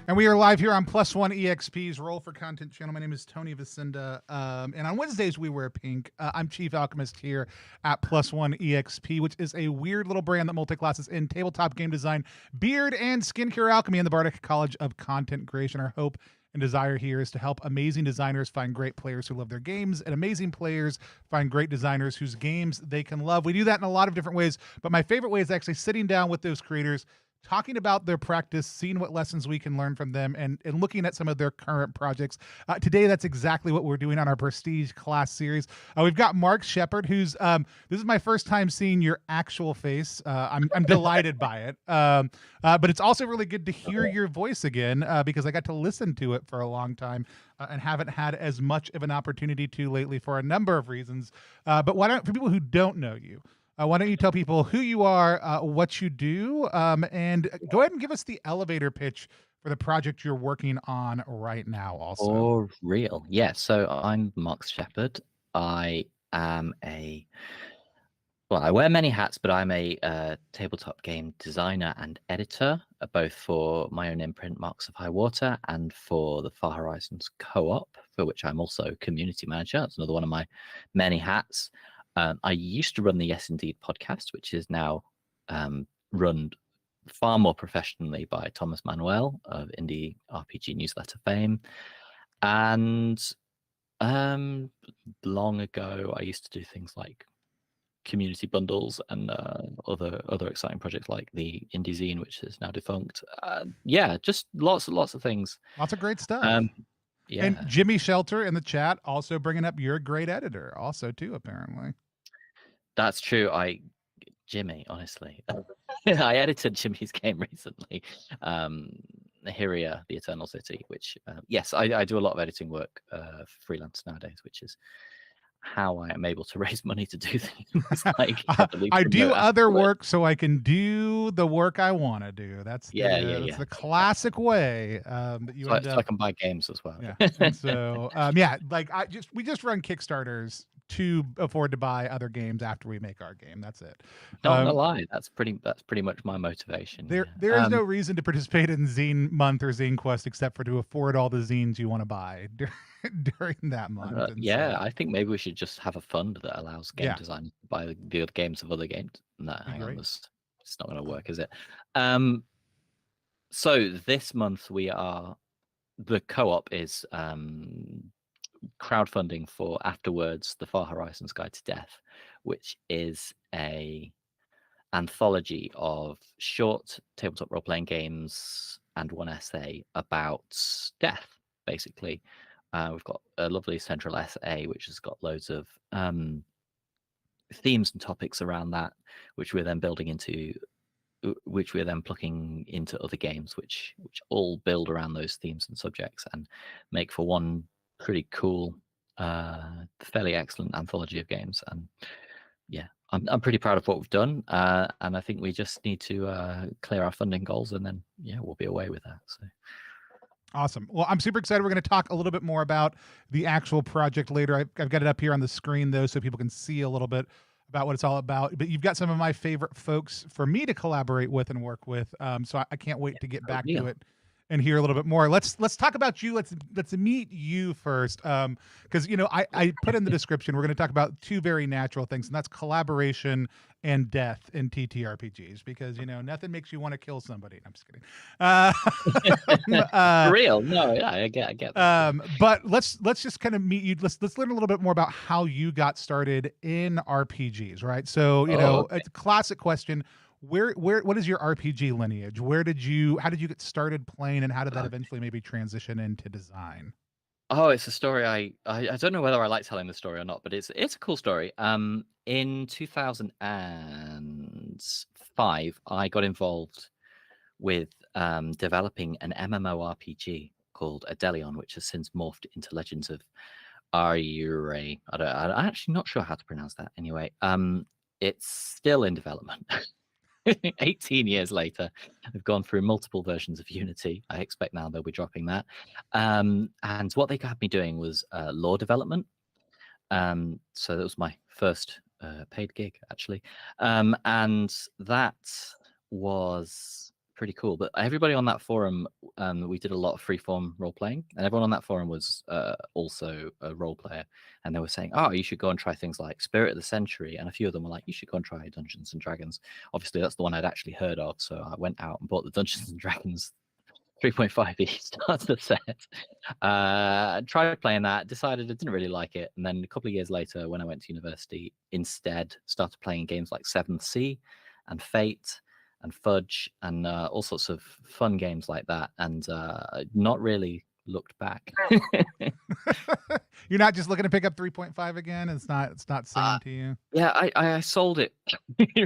And we are live here on Plus One EXP's Roll for Content channel. My name is Tony Vicinda. And on Wednesdays, we wear pink. I'm Chief Alchemist here at Plus One EXP, which is a weird little brand that multi-classes in tabletop game design, beard, and skincare alchemy in the Bardic College of Content Creation. Our hope and desire here is to help amazing designers find great players who love their games, and amazing players find great designers whose games they can love. We do that in a lot of different ways, but my favorite way is actually sitting down with those creators, talking about their practice, seeing what lessons we can learn from them, and looking at some of their current projects. Today, that's exactly what we're doing on our Prestige class series. We've got Marx Shepherd, who's this is my first time seeing your actual face. I'm delighted by it, but it's also really good to hear your voice again because I got to listen to it for a long time and haven't had as much of an opportunity to lately for a number of reasons. But for people who don't know you, why don't you tell people who you are, what you do, and go ahead and give us the elevator pitch for the project you're working on right now also. For real. Yeah, so I'm Marx Shepherd. I am I wear many hats, but I'm a tabletop game designer and editor, both for my own imprint, Marks of High Water, and for the Far Horizons Co-op, for which I'm also community manager. That's another one of my many hats. I used to run the Yes Indeed podcast, which is now run far more professionally by Thomas Manuel of Indie RPG Newsletter fame. And long ago, I used to do things like community bundles and other exciting projects like the Indie Zine, which is now defunct. Yeah, just lots of things. Lots of great stuff. Yeah. And Jimmy Shelter in the chat also bringing up you're a great editor also too, apparently. That's true. Jimmy, honestly, I edited Jimmy's game recently, Hyria, the Eternal City, which, yes, I do a lot of editing work freelance nowadays, which is how I am able to raise money to do things like I do other work so I can do the work I want to do. That's that's the classic way that you so I can buy games as well. Yeah. And so like we just run Kickstarters to afford to buy other games after we make our game. That's it. Not gonna lie, that's pretty much my motivation. There is no reason to participate in Zine Month or Zine Quest except for to afford all the zines you want to buy during that month. I think maybe we should just have a fund that allows game designers to buy the games of other games. No, hang on, it's not going to work, is it? So this month the co-op is crowdfunding for Afterwards, the Far Horizons Guide to Death, which is a anthology of short tabletop role-playing games and one essay about death, basically, We've got a lovely central SA, which has got loads of themes and topics around that, which we're then building into, which we're then plugging into other games, which all build around those themes and subjects and make for one pretty cool, fairly excellent anthology of games. And yeah, I'm pretty proud of what we've done, and I think we just need to clear our funding goals, and then we'll be away with that. So. Awesome. Well, I'm super excited. We're going to talk a little bit more about the actual project later. I've got it up here on the screen, though, so people can see a little bit about what it's all about. But you've got some of my favorite folks for me to collaborate with and work with. So I can't wait to get back to it and hear a little bit more. Let's talk about you. Let's meet you first, because I put in the description we're going to talk about two very natural things, and that's collaboration and death in TTRPGs, because nothing makes you want to kill somebody. I'm just kidding. For real? No, yeah, I get that. But let's just kind of meet you. Let's learn a little bit more about how you got started in RPGs, right? So it's a classic question. What is your RPG lineage? How did you get started playing, and how did that eventually maybe transition into design? Oh, it's a story I don't know whether I like telling the story or not, but it's a cool story. In 2005, I got involved with developing an MMORPG called Adelion, which has since morphed into Legends of Arure. I'm actually not sure how to pronounce that. Anyway, it's still in development. 18 years later, they've gone through multiple versions of Unity. I expect now they'll be dropping that. And what they had me doing was lore development. So that was my first paid gig, actually. And that was pretty cool. But everybody on that forum, we did a lot of freeform role playing, and everyone on that forum was also a role player, and they were saying, oh, you should go and try things like Spirit of the Century, and a few of them were like, you should go and try Dungeons and Dragons. Obviously that's the one I'd actually heard of, so I went out and bought the Dungeons and Dragons 3.5e starter set, tried playing that, decided I didn't really like it, and then a couple of years later when I went to university, instead started playing games like 7th Sea and Fate and Fudge and all sorts of fun games like that, and not really looked back. You're not just looking to pick up 3.5 again? It's not singing to you? Yeah, I sold it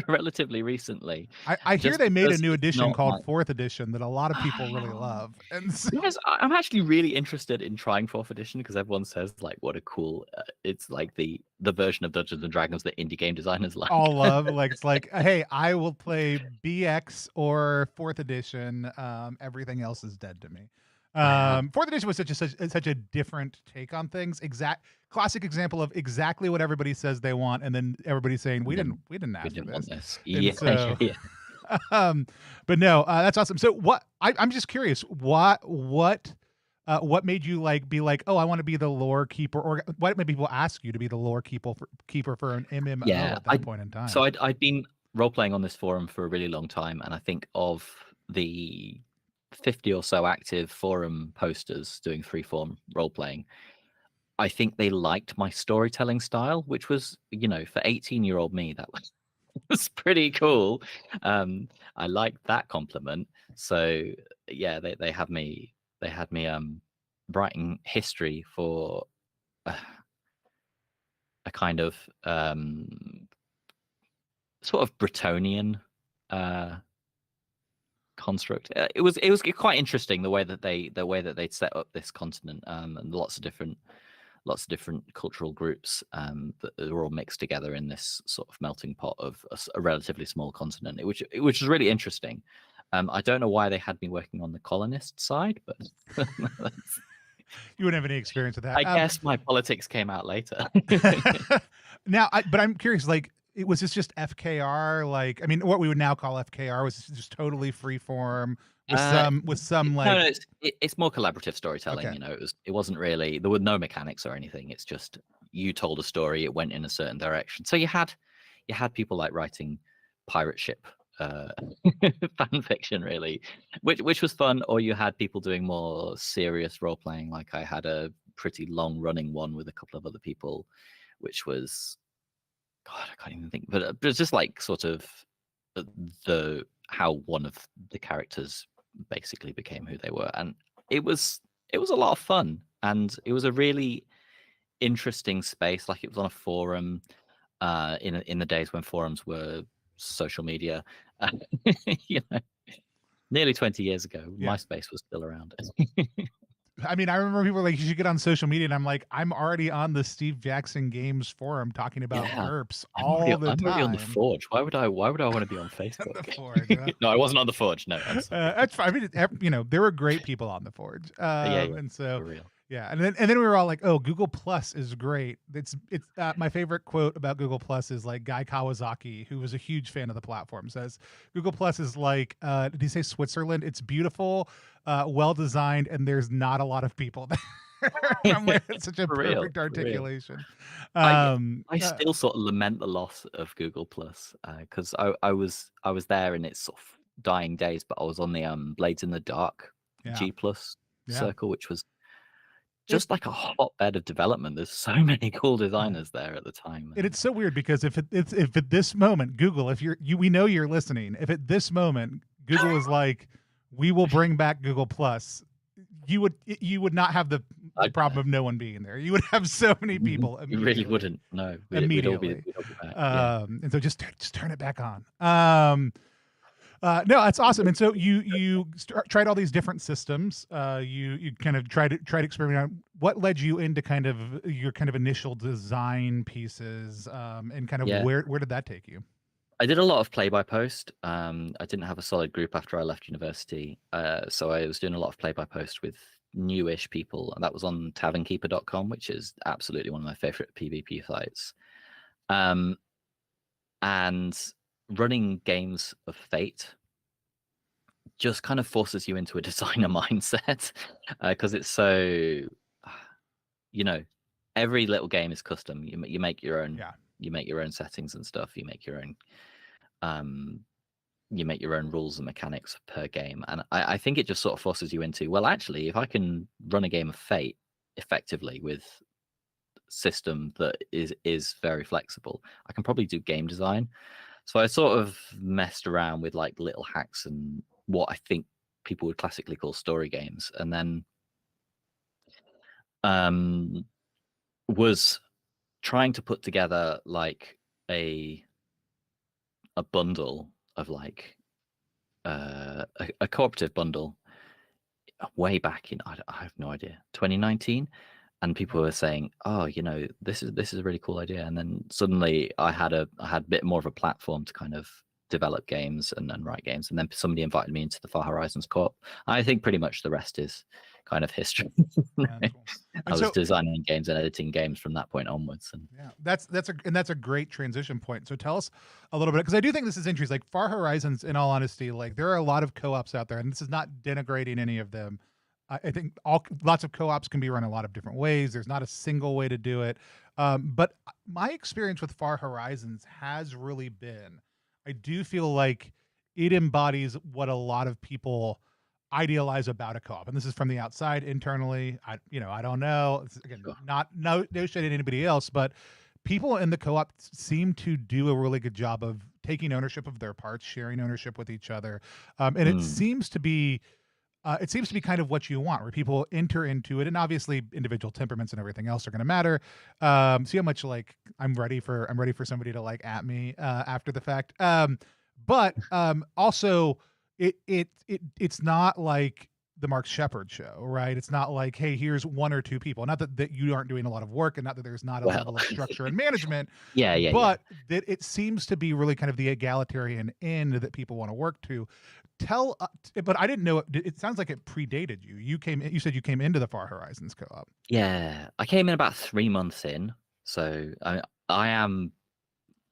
relatively recently. I hear they made a new edition called 4th edition that a lot of people really love. And so, yes, I'm actually really interested in trying 4th edition, because everyone says like what a cool it's like the version of Dungeons and Dragons that indie game designers like. all love. Like, it's like, hey, I will play BX or 4th edition. Everything else is dead to me. 4th edition was such a different take on things. Classic example of exactly what everybody says they want, and then everybody's saying we didn't ask for this. Yeah, so, yeah. But no, that's awesome. So I'm just curious, what made you be like, oh, I want to be the lore keeper, or what made people ask you to be the lore keeper for an MMO at that point in time? So I'd been role playing on this forum for a really long time, and I think of the 50 or so active forum posters doing freeform role playing, I think they liked my storytelling style, which was, for 18-year-old me, that was pretty cool. I liked that compliment. So yeah, they had me writing history for a kind of sort of Bretonian construct. It was quite interesting the way that they'd set up this continent, and lots of different cultural groups that are all mixed together in this sort of melting pot of a relatively small continent, which was really interesting. I don't know why they had me working on the colonist side, but you wouldn't have any experience with that. I guess my politics came out later. Now, but I'm curious, was this just FKR? What we would now call FKR, was just totally freeform with some No, it's more collaborative storytelling. Okay. It wasn't really, there were no mechanics or anything. It's just you told a story, it went in a certain direction. So you had people like writing pirate ship fan fiction, really, which was fun, or you had people doing more serious role playing. Like I had a pretty long running one with a couple of other people, which was, God, I can't even think, but it's just like sort of how one of the characters basically became who they were, and it was a lot of fun. and it was a really interesting space. Like, it was on a forum in the days when forums were social media. You know, nearly 20 years ago, Yeah. MySpace was still around. I mean, I remember people were like, you should get on social media, and I'm like, I'm already on the Steve Jackson Games forum talking about Yeah, GURPS I'm already all the I'm already on the time. Forge. Why would I want to be on On the Facebook? Forge. No, I wasn't on the Forge. No, I'm sorry. That's fine. I mean, you know, there were great people on the Forge, Yeah, yeah, and so for real. yeah, and then we were all like, "Oh, Google Plus is great." It's my favorite quote about Google Plus is like Guy Kawasaki, who was a huge fan of the platform, says Google Plus is like, did he say Switzerland? It's beautiful, well designed, and there's not a lot of people there. I'm like, it's such a For real, perfect for real. articulation. I Um, I uh, still sort of lament the loss of Google Plus, 'cause I was there in its sort of dying days, but I was on the Blades in the Dark yeah, G Plus yeah. circle, which was It just like a hotbed of development. There's so many cool yeah. designers there at the time. And it's so weird because if at this moment Google, if we know you're listening, if at this moment Google is like, we will bring back Google Plus, you would not have the I problem of no one being there. You would have so many people You really immediately, wouldn't. No, immediately. we'd all be back. Yeah. And so just turn it back on. No, that's awesome. And so tried all these different systems. You kind of tried experimenting on what led you into kind of your kind of initial design pieces, and kind of Yeah. where did that take you? I did a lot of play by post. I didn't have a solid group after I left university. So I was doing a lot of play by post with newish people, and that was on tavernkeeper.com, which is absolutely one of my favorite PvP sites. And running games of Fate just kind of forces you into a designer mindset, because it's so, you know, every little game is custom. You make your own. Yeah. You make your own settings and stuff. You make your own. You make your own rules and mechanics per game, and I think it just sort of forces you into, well, actually, if I can run a game of Fate effectively with system that is very flexible, I can probably do game design. So I sort of messed around with like little hacks and what I think people would classically call story games, and then was trying to put together like a bundle of like a cooperative bundle way back in, I have no idea, 2019, and people were saying, oh, you know, this is a really cool idea, and then suddenly I had a bit more of a platform to kind of develop games and write games, and then somebody invited me into the Far Horizons Coop. I think pretty much the rest is kind of history. Yeah, cool. I was designing games and editing games from that point onwards, and yeah, that's a great transition point. So tell us a little bit, because I do think this is interesting. Like Far Horizons, in all honesty, like there are a lot of co-ops out there, and this is not denigrating any of them. I think lots of co-ops can be run a lot of different ways. There's not a single way to do it. But my experience with Far Horizons has really been, I do feel like it embodies what a lot of people idealize about a co-op, and this is from the outside. Internally, I don't know. Again, sure. not no shade at anybody else, but people in the co-op seem to do a really good job of taking ownership of their parts, sharing ownership with each other, and it seems to be kind of what you want, where people enter into it, and obviously individual temperaments and everything else are going to matter. See how much like I'm ready for somebody to like at me after the fact. But also it's not like the Marx Shepherd show, right? It's not like, hey, here's one or two people. Not that you aren't doing a lot of work, and not that there's not a level of structure and management. yeah, but that it seems to be really kind of the egalitarian end that people want to work to. But I didn't know it sounds like it predated you. You said you came into the Far Horizons co-op. Yeah, I came in about 3 months in, so I am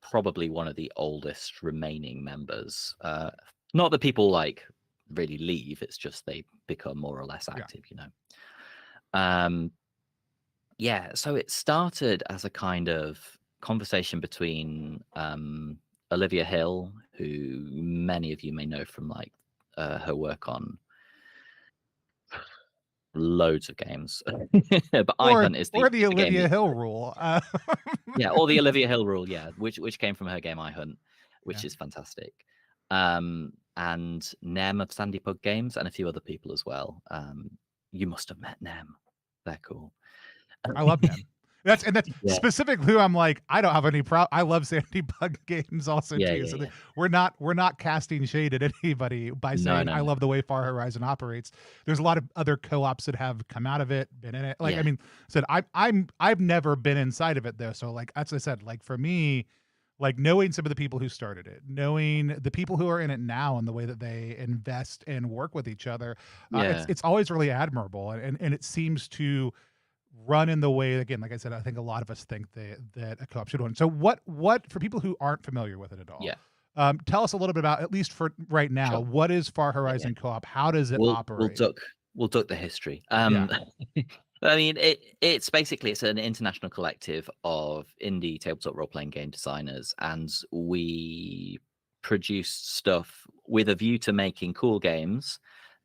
probably one of the oldest remaining members. Not that people like really leave; it's just they become more or less active, you know. Yeah, so it started as a kind of conversation between Olivia Hill, who many of you may know from like her work on loads of games. But iHunt is the Olivia game Hill rule. Yeah, or the Olivia Hill rule, yeah, which came from her game iHunt, which Yeah. is fantastic. And Nem of Sandy Pug Games and a few other people as well. You must have met Nem. They're cool. I love them. That's Yeah, specifically who I'm like, I don't have any problem. I love Sandy Bug games also yeah, too. yeah, So yeah. we're not casting shade at anybody by No, saying no, I no. love the way Far Horizon operates. There's a lot of other co-ops that have come out of it, been in it. Like I Yeah, mean, said I've never been inside of it though. So like as I said, like for me, like knowing some of the people who started it, knowing the people who are in it now and the way that they invest and work with each other, it's yeah, it's always really admirable, and it seems to run in the way again. Like I said, I think a lot of us think that a co-op should run. So what for people who aren't familiar with it at all, yeah. tell us a little bit about at least for right now. Sure. What is Far Yeah, yeah. Horizon Co-op? How does it We'll we'll operate? duck we'll duck the history. Yeah, I mean, it's basically it's an international collective of indie tabletop role playing game designers, and we produce stuff with a view to making cool games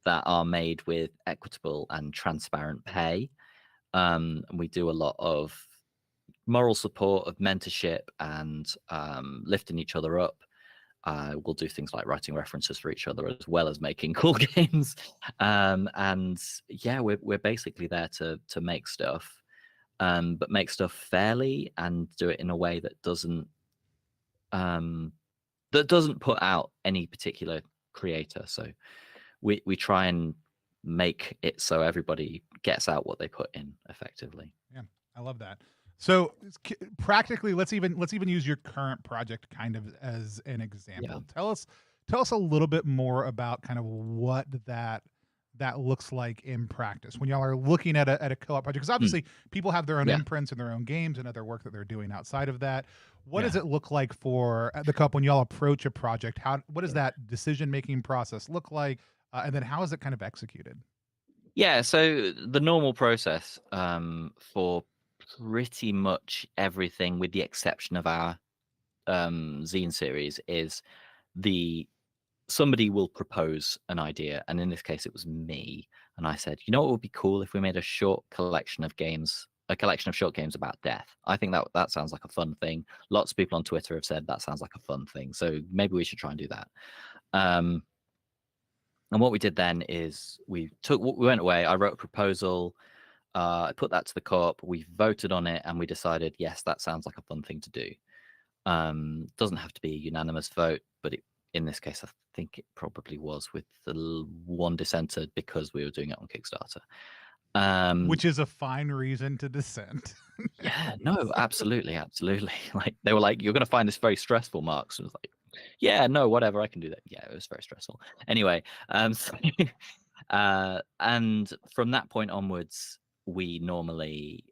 that are made with equitable and transparent pay. And we do a lot of moral support, of mentorship, and lifting each other up. We'll do things like writing references for each other as well as making cool games. And yeah, we're basically there to make stuff, but make stuff fairly and do it in a way um, that doesn't put out any particular creator. So we try and make it so everybody gets out what they put in effectively. yeah, I love that. So practically, let's even use your current project kind of as an Yeah. example. Tell us a little bit more about kind of what that looks like in practice when y'all are looking at a co-op project, because Mm. obviously people have their own Yeah. imprints and their own games and other work that they're doing outside of that. What does Yeah. it look like for the co-op when y'all approach a project? What does that decision making process look like, and then how is it kind of executed? Yeah, so the normal process for pretty much everything, with the exception of our zine series, is the somebody will propose an idea, and in this case, it was me, and I said, you know, what would be cool if we made a short collection of games, a collection of short games about death. I think that sounds like a fun thing. Lots of people on Twitter have said that sounds like a fun thing, so maybe we should try and do that. Um, and what we did then is we went away. I wrote a proposal. I put that to the co-op. We voted on it, and we decided, yes, that sounds like a fun thing to do. Doesn't have to be a unanimous vote, but in this case, I think it probably was, with the one dissenter, because we were doing it on Kickstarter. Which is a fine reason to dissent. Yeah, no, absolutely, absolutely. Like they were like, "You're going to find this very stressful, Marx." And I was like, "Yeah, no, whatever, I can do that." Yeah, it was very stressful. Anyway, and from that point onwards, we normally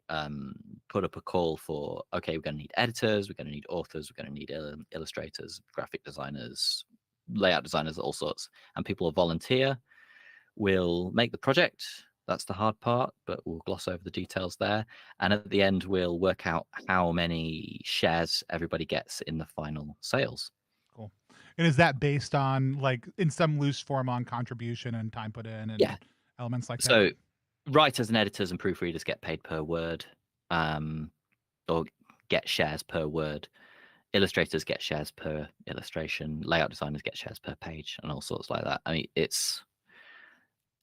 put up a call for, okay, we're going to need editors, we're going to need authors, we're going to need illustrators, graphic designers, layout designers, all sorts, and people will volunteer. We'll make the project. That's the hard part, but we'll gloss over the details there. And at the end, we'll work out how many shares everybody gets in the final sales. Cool. And is that based on, like, in some loose form, on contribution and time put in Yeah. and elements like that? So writers and editors and proofreaders get paid per word, or get shares per word. Illustrators get shares per illustration. Layout designers get shares per page, and all sorts like that. I mean,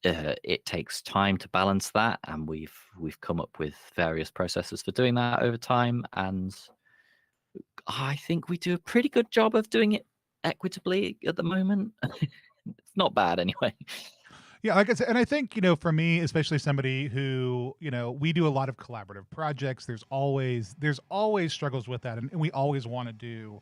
it takes time to balance that, and we've come up with various processes for doing that over time, and I think we do a pretty good job of doing it equitably at the moment. It's not bad anyway. Yeah, like I said, and I think, for me, especially somebody who, we do a lot of collaborative projects. There's always struggles with that, and we always want to do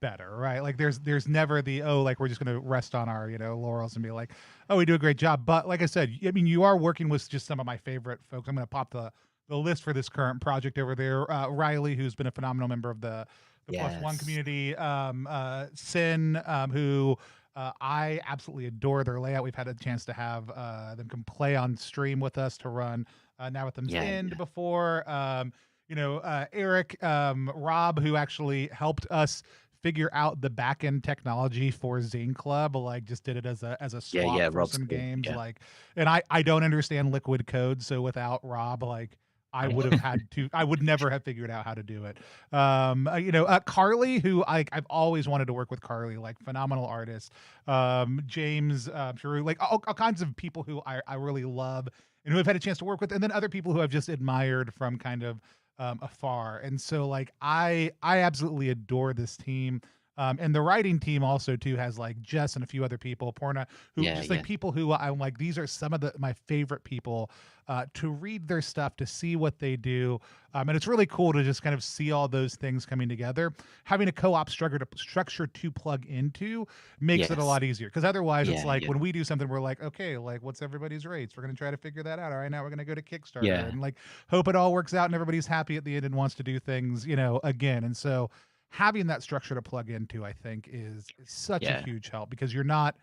better, right? Like there's never the, oh, like we're just going to rest on our laurels and be like, oh, we do a great job. But like I said, I mean, you are working with just some of my favorite folks. I'm going to pop the list for this current project over there. Riley, who's been a phenomenal member of the Plus One Yes. community. Sin, who I absolutely adore their layout. We've had a chance to have them come play on stream with us to run Now with Them's Yeah, End yeah. before. Eric, Rob, who actually helped us figure out the back end technology for Zine Club, like just did it as a Yeah, swap yeah, for Rob's some cool. games. Yeah. Like, and I don't understand liquid code, so without Rob, like I would never have figured out how to do it. Carly, who I've always wanted to work with Carly, like phenomenal artist. James, sure, like all kinds of people who I really love and who I've had a chance to work with, and then other people who I've just admired from kind of afar. And so like I absolutely adore this team. And the writing team also too has like Jess and a few other people, Porna, who Yeah, just like yeah, people who I'm like, these are some of my favorite people to read their stuff, to see what they do. And it's really cool to just kind of see all those things coming together. Having a co-op structure to plug into makes it a yes, lot easier. Because otherwise it's yeah, like yeah, when we do something, we're like, okay, like what's everybody's rates? We're going to try to figure that out. All right, now we're going to go to Kickstarter yeah, and like hope it all works out and everybody's happy at the end and wants to do things, again. And so having that structure to plug into, I think, is such a yeah, huge help because you're not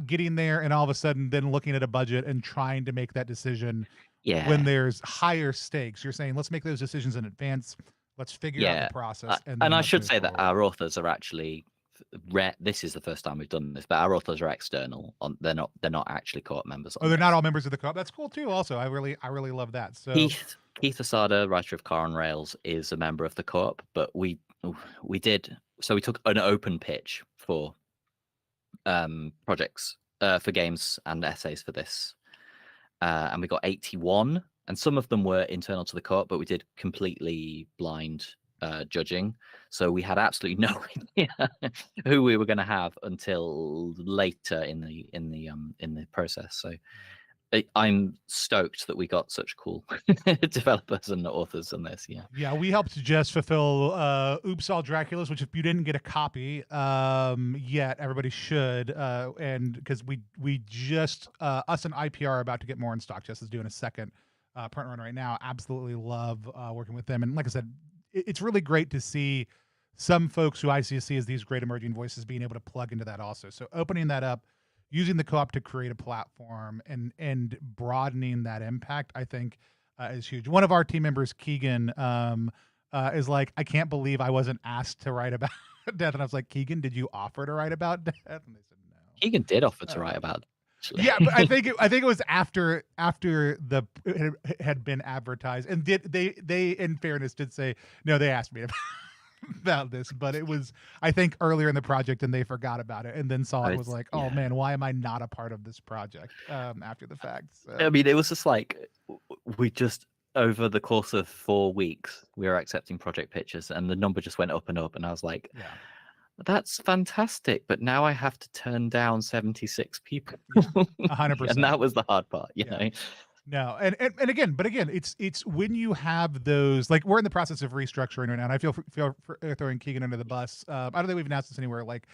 getting there and all of a sudden then looking at a budget and trying to make that decision when yeah. there's higher stakes. You're saying, let's make those decisions in advance. Let's figure out the Yeah, process and and then I let's should move say that forward. our authors are actually this is the first time we've done this, but our authors are external. They're not actually co-op members Oh, on they're not this. all members of the co-op. That's cool too. Also, I really love that. So, Keith Asada, writer of Car on Rails, is a member of the co-op, but we did so we took an open pitch for projects for games and essays for this, and we got 81, and some of them were internal to the co-op, but we did completely blind judging, so we had absolutely no idea who we were going to have until later in the process. So I'm stoked that we got such cool developers and authors on this. Yeah, yeah, we helped just fulfill Oops All Draculas, which if you didn't get a copy yet, everybody should. And because we just us and IPR are about to get more in stock. Jess is doing a second print run right now. Absolutely love working with them. And like I said, it's really great to see some folks who I see as these great emerging voices being able to plug into that also. So opening that up, using the co-op to create a platform and broadening that impact, I think is huge. One of our team members, Keegan, is like, I can't believe I wasn't asked to write about death. And I was like, Keegan, did you offer to write about death? And they said Keegan did offer no. to write about it, Yeah, but I actually. think it was after it had been advertised, and did they in fairness did say no. They asked me about this, but it was I think earlier in the project, and they forgot about it, and then saw Oh, it and was like, oh yeah. man, why am I not a part of this project after the fact? I So mean, it was just like we just over the course of 4 weeks we were accepting project pitches, and the number just went up and up, and I was like, yeah, "That's fantastic," but now I have to turn down 76 people, yeah, and 100%. that was the hard part, you Yeah. know. No, and again, it's when you have those, like we're in the process of restructuring right now, and I feel for throwing Keegan under the bus. I don't think we've announced this anywhere. Like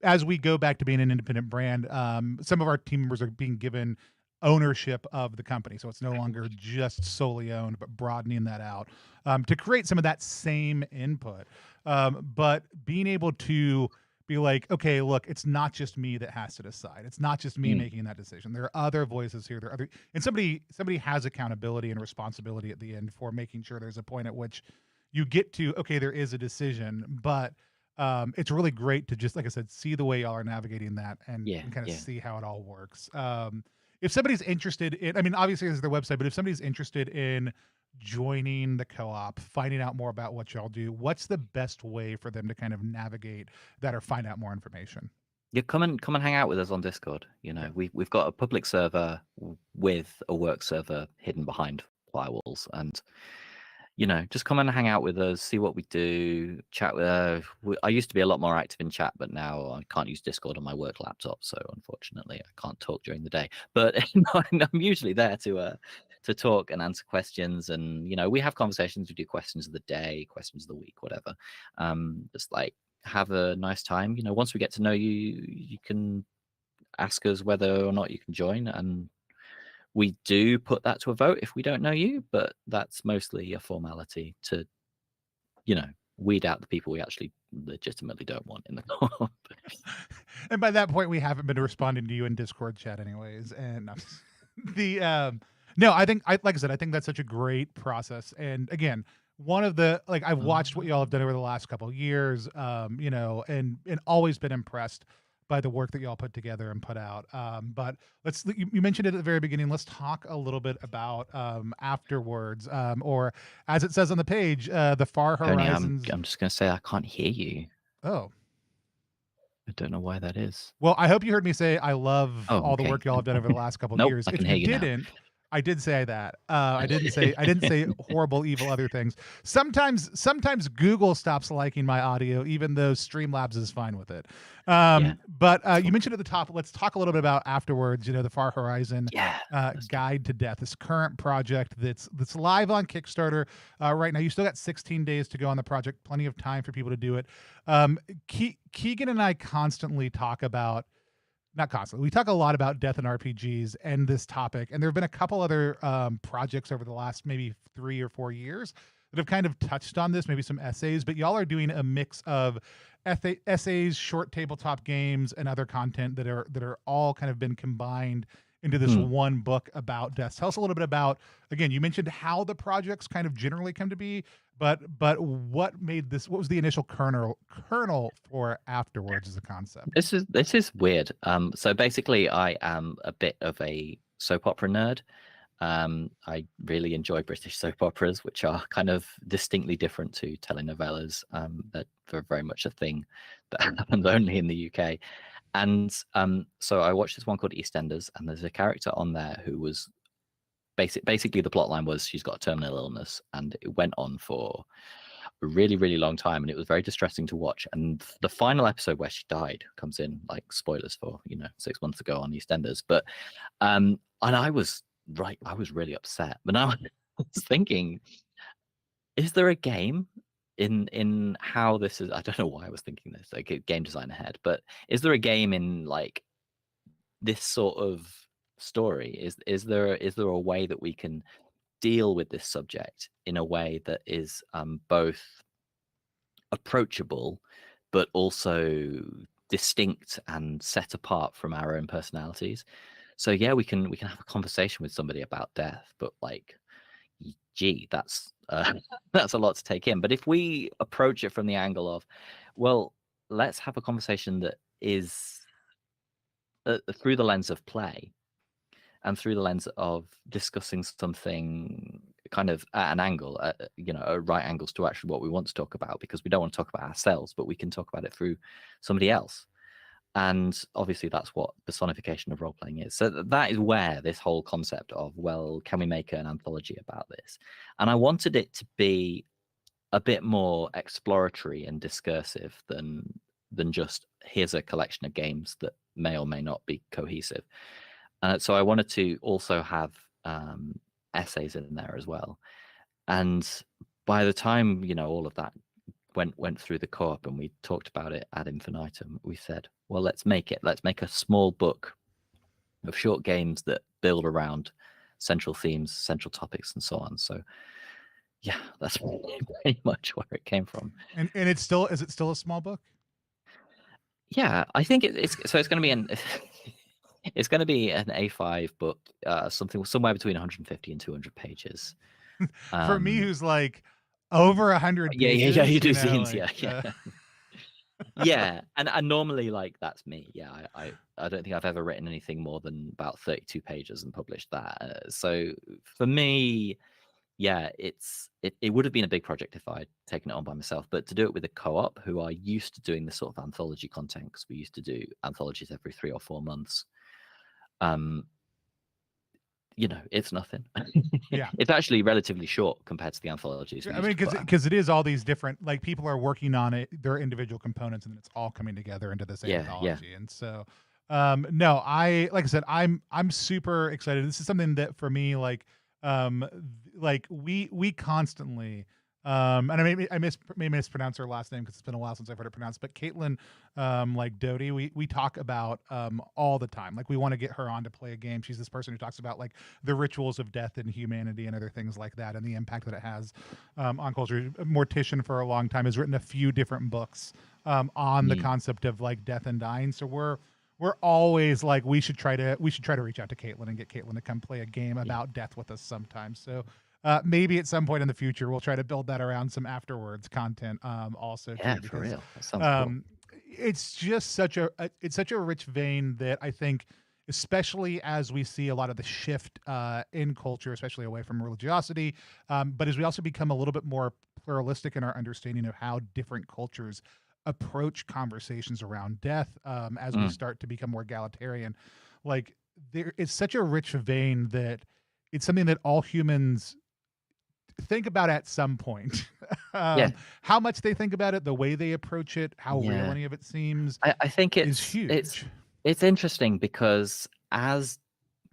as we go back to being an independent brand, some of our team members are being given ownership of the company, so it's no longer just solely owned, but broadening that out to create some of that same input. But being able to be like, okay, look, it's not just me that has to decide. It's not just me Mm, making that decision. There are other voices here. There are other, and somebody has accountability and responsibility at the end for making sure there's a point at which you get to, okay, there is a decision, but it's really great to just, like I said, see the way y'all are navigating that yeah, and kind of yeah. see how it all works. If somebody's interested in, I mean, obviously there's their website, but if somebody's interested in joining the co-op, finding out more about what y'all do, what's the best way for them to kind of navigate that or find out more information? Yeah, come and hang out with us on Discord. You Yeah. know, we've got a public server with a work server hidden behind firewalls, and just come and hang out with us, see what we do, chat with. I used to be a lot more active in chat, but now I can't use Discord on my work laptop, so unfortunately I can't talk during the day. But I'm usually there to talk and answer questions, and we have conversations. We do questions of the day, questions of the week, whatever. Just like have a nice time. Once we get to know you, you can ask us whether or not you can join, and we do put that to a vote if we don't know you, but that's mostly a formality to, weed out the people we actually legitimately don't want in the co-op. And by that point, we haven't been responding to you in Discord chat, anyways. And the no, like I said, I think that's such a great process. And again, one of the like I've watched what y'all have done over the last couple of years, and always been impressed by the work that y'all put together and put out. But you mentioned it at the very beginning. Let's talk a little bit about afterwards, or as it says on the page, the Far Tony, Horizons. I'm just gonna say I can't hear you. Oh, I don't know why that is. well, I hope you heard me say I love Oh, all the okay. work y'all have done over the last couple of Nope, years. I If can you hear you now. didn't, I did say that. I didn't say horrible, evil other things. Sometimes Google stops liking my audio, even though Streamlabs is fine with it. Yeah, But it's you fine. mentioned at the top. Let's talk a little bit about afterwards. You know, the Far Horizon Yeah, let's do it. Guide to Death. This current project that's live on Kickstarter right now. You still got 16 days to go on the project. Plenty of time for people to do it. Um, Keegan and I constantly talk about, not constantly. We talk a lot about death in RPGs and this topic, and there have been a couple other projects over the last maybe 3 or 4 years that have kind of touched on this. Maybe some essays, but y'all are doing a mix of essays, short tabletop games, and other content that are all kind of been combined into this Mm. one book about death. Tell us a little bit about, again, you mentioned how the projects kind of generally come to be, but what made this? What was the initial kernel for afterwards as a concept? This is weird. So basically, I am a bit of a soap opera nerd. I really enjoy British soap operas, which are kind of distinctly different to telenovelas. That are very much a thing that happens only in the UK. And so I watched this one called EastEnders, and there's a character on there who was basically the plot line was she's got a terminal illness, and it went on for a really, really long time, and it was very distressing to watch. And the final episode where she died comes in, like spoilers for 6 months ago on EastEnders. But and I was really upset. But now I was thinking, is there a game in how this is? I don't know why I was thinking this, like a game design ahead, but is there a game in like this sort of story? Is there a way that we can deal with this subject in a way that is both approachable but also distinct and set apart from our own personalities? So yeah, we can have a conversation with somebody about death, but like, gee, that's that's a lot to take in. But if we approach it from the angle of, well, let's have a conversation that is through the lens of play and through the lens of discussing something kind of at an angle, at right angles to actually what we want to talk about, because we don't want to talk about ourselves, but we can talk about it through somebody else. And obviously that's what personification of role playing is. So that is where this whole concept of, well, can we make an anthology about this? And I wanted it to be a bit more exploratory and discursive than just here's a collection of games that may or may not be cohesive. So I wanted to also have essays in there as well. And by the time all of that went through the co-op and we talked about it ad infinitum, we said, well, let's make a small book of short games that build around central themes, central topics, and so on. So yeah, that's pretty much where it came from. And is it still a small book? Yeah, I think it's going to be it's going to be an A5 book, somewhere between 150 and 200 pages. For me, who's like over 100 pages. Yeah, you do know, scenes, like, yeah. Yeah, and normally, like, that's me. Yeah, I don't think I've ever written anything more than about 32 pages and published that. So for me, yeah, it would have been a big project if I'd taken it on by myself, but to do it with a co-op who are used to doing this sort of anthology content, because we used to do anthologies every 3 or 4 months, it's nothing. Yeah. It's actually relatively short compared to the anthologies. I mean, because it is all these different, like, people are working on it, their individual components, and then it's all coming together into this anthology. And so, no, like I said, I'm super excited. This is something that for me, like we constantly, and I may mispronounce her last name because it's been a while since I've heard it pronounced, but Caitlin, like Doty, we talk about all the time. Like, we want to get her on to play a game. She's this person who talks about like the rituals of death and humanity and other things like that, and the impact that it has on culture. Mortician for a long time has written a few different books on the concept of like death and dying. So we're always like, we should try to reach out to Caitlin and get Caitlin to come play a game about death with us sometime. So maybe at some point in the future, we'll try to build that around some afterwards content also. Yeah, too, for because, real. That sounds cool. It's just such a rich vein that I think, especially as we see a lot of the shift in culture, especially away from religiosity, but as we also become a little bit more pluralistic in our understanding of how different cultures approach conversations around death, as we start to become more egalitarian, like, there is such a rich vein that it's something that all humans think about at some point. Yeah, How much they think about it, the way they approach it, how real yeah. any of it seems I think is it's huge. it's interesting because as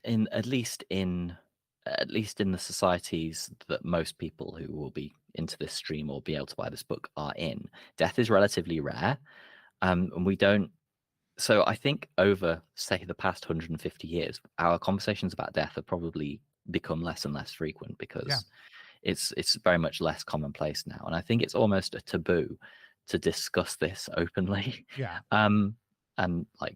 in at least in the societies that most people who will be into this stream or be able to buy this book are in, death is relatively rare. And we don't. So I think over, say, the past 150 years, our conversations about death have probably become less and less frequent Yeah, because it's very much less commonplace now, and I think it's almost a taboo to discuss this openly. yeah, um, and like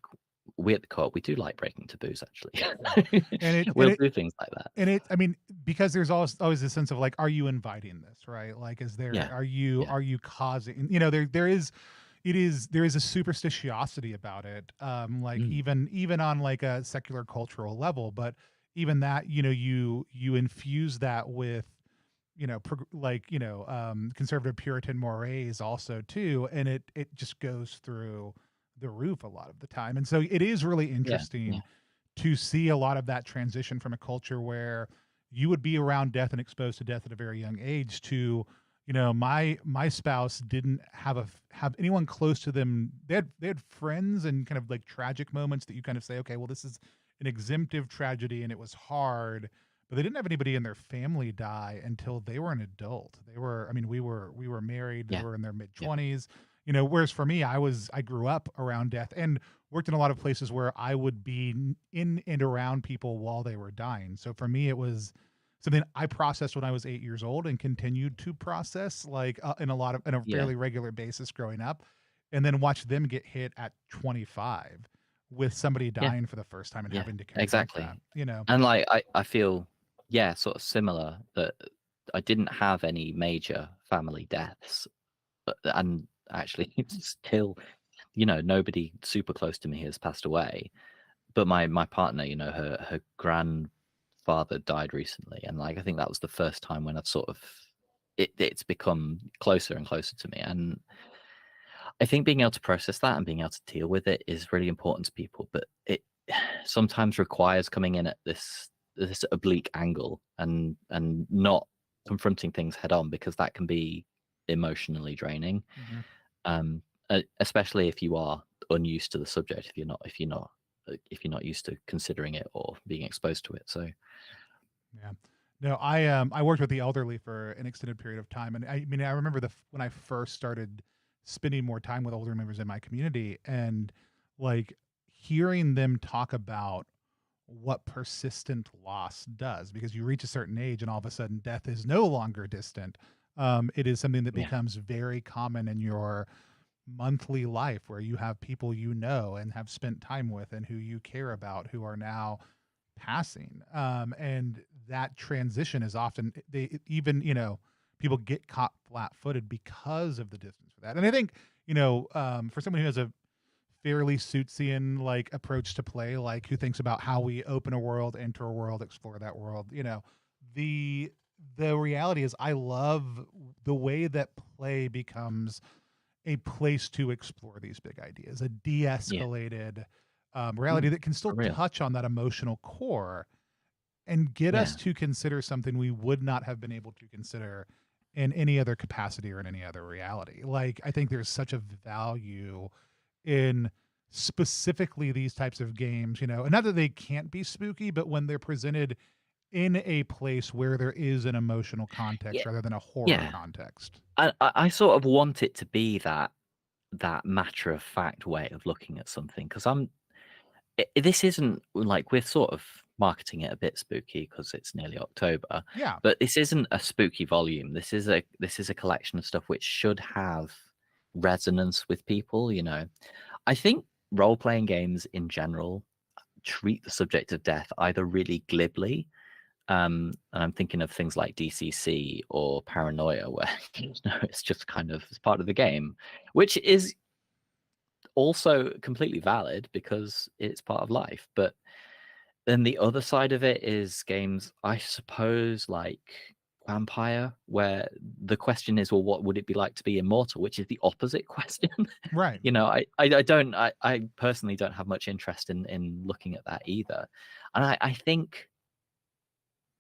we at the co-op, we do like breaking taboos. yeah. Actually, And it and we'll it do things like that. and it I mean, because there's always this sense of like, are you inviting this, right? Like, is there Yeah, are yeah, you causing, there is there is a superstitiosity about it. Like mm, even on like a secular cultural level, but even that, you infuse that with, conservative Puritan mores also too, and it just goes through the roof a lot of the time. And so it is really yeah, yeah, interesting to see a lot of that transition from a culture where you would be around death and exposed to death at a very young age to, my spouse didn't have anyone close to them. They had friends and kind of like tragic moments that you kind of say, okay, well, this is an exemptive tragedy and it was hard, but they didn't have anybody in their family die until they were an adult. I mean, we were married, they yeah, were in their mid yeah, 20s, whereas for me, I grew up around death and worked in a lot of places where I would be in and around people while they were dying. So for me, it was something I processed when I was 8 years old and continued to process like in a yeah, fairly regular basis growing up, and then watch them get hit at 25 with somebody yeah, dying for the first time and yeah, having to confront that. exactly. And like I feel, yeah, sort of similar that I didn't have any major family deaths, and actually still, nobody super close to me has passed away. But my partner, her grandfather died recently, and like I think that was the first time when I've sort of it's become closer and closer to me. And I think being able to process that and being able to deal with it is really important to people, but it sometimes requires coming in at this oblique angle and not confronting things head on, because that can be emotionally draining. Mhm. um Especially if you are unused to the subject, if you're not used to considering it or being exposed to it. So Yeah. No, I worked with the elderly for an extended period of time, and I mean I remember when I first started spending more time with older members in my community, and like hearing them talk about what persistent loss does, because you reach a certain age and all of a sudden death is no longer distant. It is something that yeah, becomes very common in your monthly life where you have people and have spent time with and who you care about who are now passing. And that transition is often they even people get caught flat-footed because of the distance for that. And I think for someone who has a fairly Sootsian like approach to play, like who thinks about how we open a world, enter a world, explore that world, the the reality is I love the way that play becomes a place to explore these big ideas, a yeah, de-escalated reality that can still for real, touch on that emotional core and get us yeah, to consider something we would not have been able to consider in any other capacity or in any other reality. Like I think there's such a value in specifically these types of games, and not that they can't be spooky, but when they're presented in a place where there is an emotional yeah, context rather than a horror yeah. context. I sort of want it to be that matter of fact way of looking at something, because this isn't like, we're sort of marketing it a bit spooky because it's nearly October, Yeah. but this isn't a spooky volume. This is a collection of stuff which should have resonance with people. I think role playing games in general treat the subject of death either really glibly. And I'm thinking of things like DCC or Paranoia, where it's just kind of it's part of the game, which is also completely valid because it's part of life. But then the other side of it is games, I suppose, like Vampire, where the question is, well, what would it be like to be immortal? Which is the opposite question. Right. I personally don't have much interest in looking at that either. And I think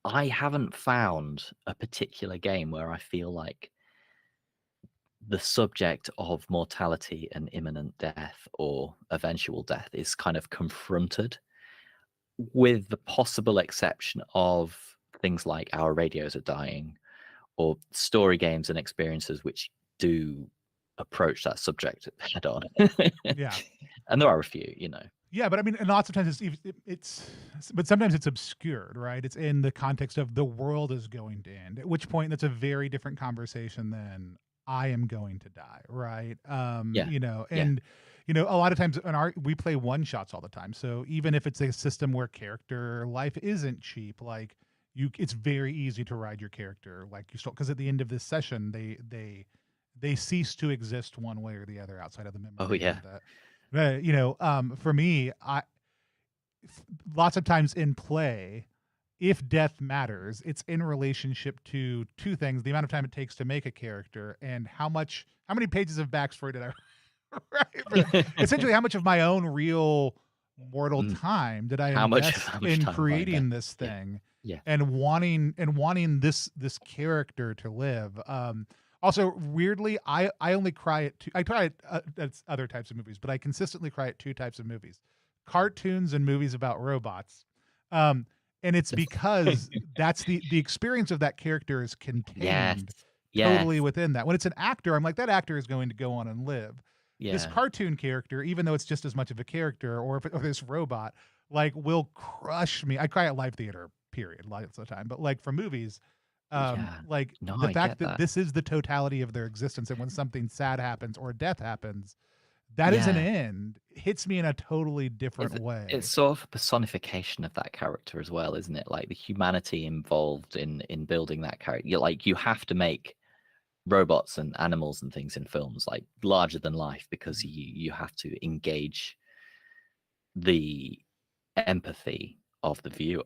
I haven't found a particular game where I feel like the subject of mortality and imminent death or eventual death is kind of confronted, with the possible exception of things like Our Radios Are Dying or story games and experiences which do approach that subject head on. Yeah. And there are a few, you know. Yeah, but I mean, and lots of times but sometimes it's obscured, right? It's in the context of the world is going to end. At which point, that's a very different conversation than I am going to die, right? Yeah. Yeah. And a lot of times we play one shots all the time. So even if it's a system where character life isn't cheap, like it's very easy to ride your character, like you still, because at the end of this session, they cease to exist one way or the other outside of the Oh memory yeah. and for me, lots of times in play, if death matters, it's in relationship to two things: the amount of time it takes to make a character, and how many pages of backstory did I write? Essentially, how much of my own real mortal Mm. time did I How much invest in time have I creating invested? this Yeah. thing Yeah. and wanting this character to live? Also, weirdly, I only cry at I cry at other types of movies, but I consistently cry at two types of movies: cartoons and movies about robots. Um, and it's because that's the experience of that character is Yes. contained totally Yes. within that. When it's an actor, I'm like, that actor is going to go on and live. This Yeah. cartoon character, even though it's just as much of a character, or this robot, like, will crush me. I cry at live theater, period, lots of the time. But like for movies, Yeah. like No, the I fact get that that. this is the totality of their existence, and when something sad happens or death happens, that is an Yeah. end, hits me in a totally different It's way. sort of a personification of that character as well, isn't it? Like the humanity involved in building that character. You have to make robots and animals and things in films like larger than life because Mhm. you have to engage the empathy of the viewer.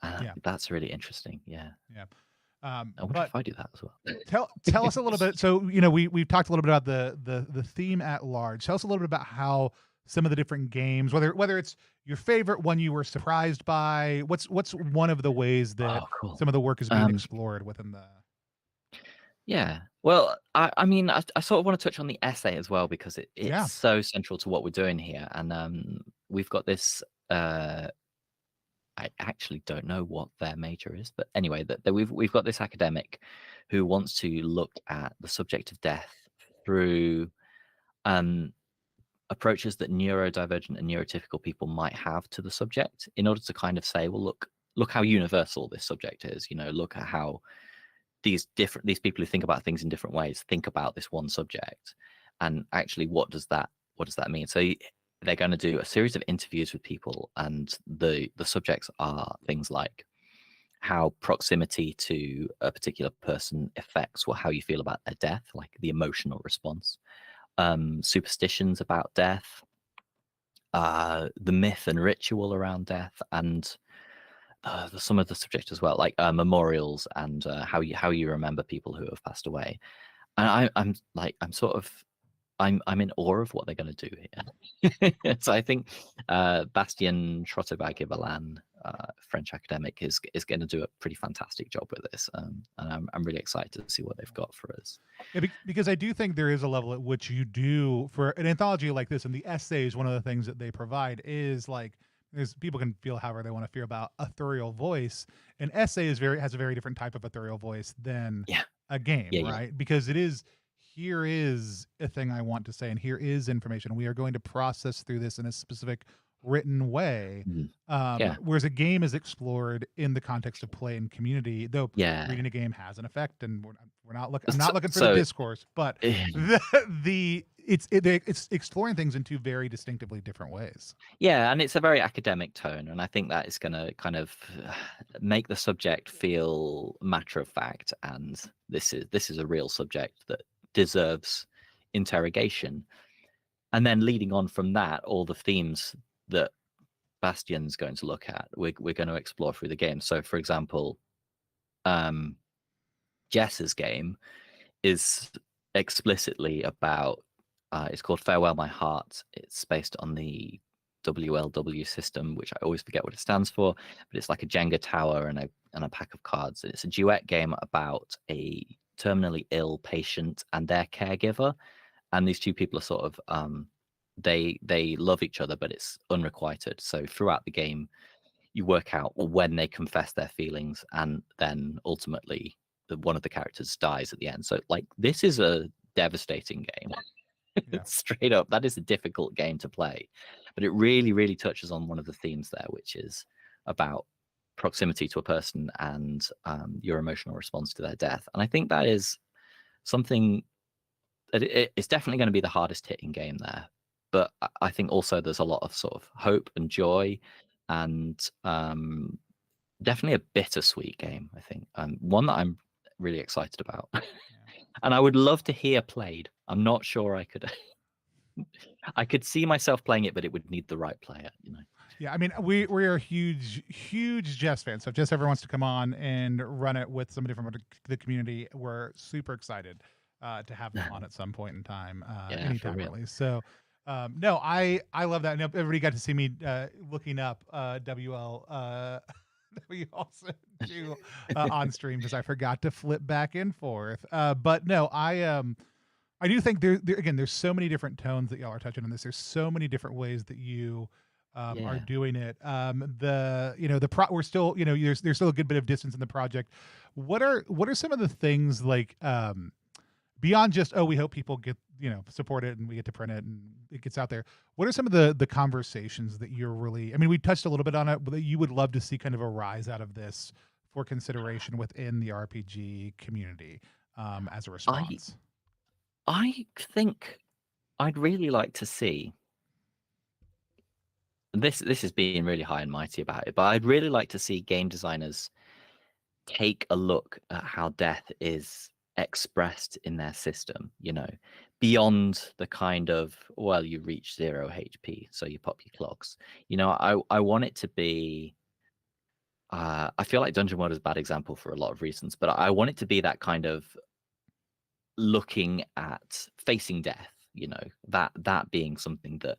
Yeah, That's really interesting. Yeah. yeah. I wonder But if I do that as well. tell us a little bit. So we've talked a little bit about the theme at large. Tell us a little bit about how some of the different games, whether it's your favorite, one you were surprised by. What's one of the ways that Oh, cool. some of the work is being Um, explored within the? yeah. Well, I mean, I sort of want to touch on the essay as well because it's Yeah, so central to what we're doing here. And we've got this. I actually don't know what their major is, but anyway, that we've got this academic who wants to look at the subject of death through um, approaches that neurodivergent and neurotypical people might have to the subject, in order to kind of say, well, look how universal this subject is. Look at how these people who think about things in different ways think about this one subject, and actually, what does that mean? So they're going to do a series of interviews with people, and the subjects are things like how proximity to a particular person affects how you feel about their death, like the emotional response, superstitions about death, the myth and ritual around death, and some of the subject as well, like memorials and how you remember people who have passed away. And I'm in awe of what they're going to do here. So I think Bastien Trottebagivalan, French academic, is going to do a pretty fantastic job with this, and I'm really excited to see what they've got for us. yeah, because I do think there is a level at which you do for an anthology like this, and the essays. One of the things that they provide is like, there's people can feel however they want to feel about authorial voice. An essay has a very different type of authorial voice than Yeah, a game, yeah, yeah, right? Because it is, here is a thing I want to say, and here is information. We are going to process through this in a specific written way. mhm, yeah, Whereas a game is explored in the context of play and community, though yeah. reading a game has an effect, and we're not looking. I'm So, not looking for the so discourse, but it's exploring things in two very distinctively different ways. yeah, and it's a very academic tone, and I think that is going to kind of make the subject feel matter of fact, and this is a real subject that deserves interrogation. And then leading on from that, all the themes that Bastion's going to look at, we're going to explore through the game. So, for example, um, Jess's game is explicitly about. It's called Farewell My Heart. It's based on the WLW system, which I always forget what it stands for, but it's like a Jenga tower and a pack of cards. And it's a duet game about a terminally ill patient and their caregiver, and these two people are sort of they love each other, but it's unrequited. So throughout the game, you work out when they confess their feelings, and then ultimately one of the characters dies at the end. So like, this is a devastating game. Yeah. Straight up, that is a difficult game to play, but it really, really touches on one of the themes there, which is about proximity to a person and your emotional response to their death. And I think that is something that it's definitely going to be the hardest hitting game there, but I think also there's a lot of sort of hope and joy, and definitely a bittersweet game, I think, one that I'm really excited about. And I would love to hear played. I'm not sure I could I could see myself playing it, but it would need the right player, you know. Yeah, I mean, we are huge Jess fans. So if Jess ever wants to come on and run it with somebody from the community, we're super excited to have them on at some point in time, anytime really. So no, I love that. And everybody got to see me looking up WL we also do on stream, because I forgot to flip back and forth. But no, I do think again, there's so many different tones that y'all are touching on this. There's so many different ways that you are doing it. We're still, there's still a good bit of distance in the project. What are some of the things like beyond just, we hope people get, support it and we get to print it and it gets out there? What are some of the conversations that you're really, I mean, we touched a little bit on it, but that you would love to see kind of a rise out of this for consideration within the RPG community as a response? I think I'd really like to see this is being really high and mighty about it, but I'd really like to see game designers take a look at how death is expressed in their system, beyond the kind of, well, you reach 0 HP, so you pop your clogs. I want it to be, I feel like Dungeon World is a bad example for a lot of reasons, but I want it to be that kind of looking at facing death, that being something that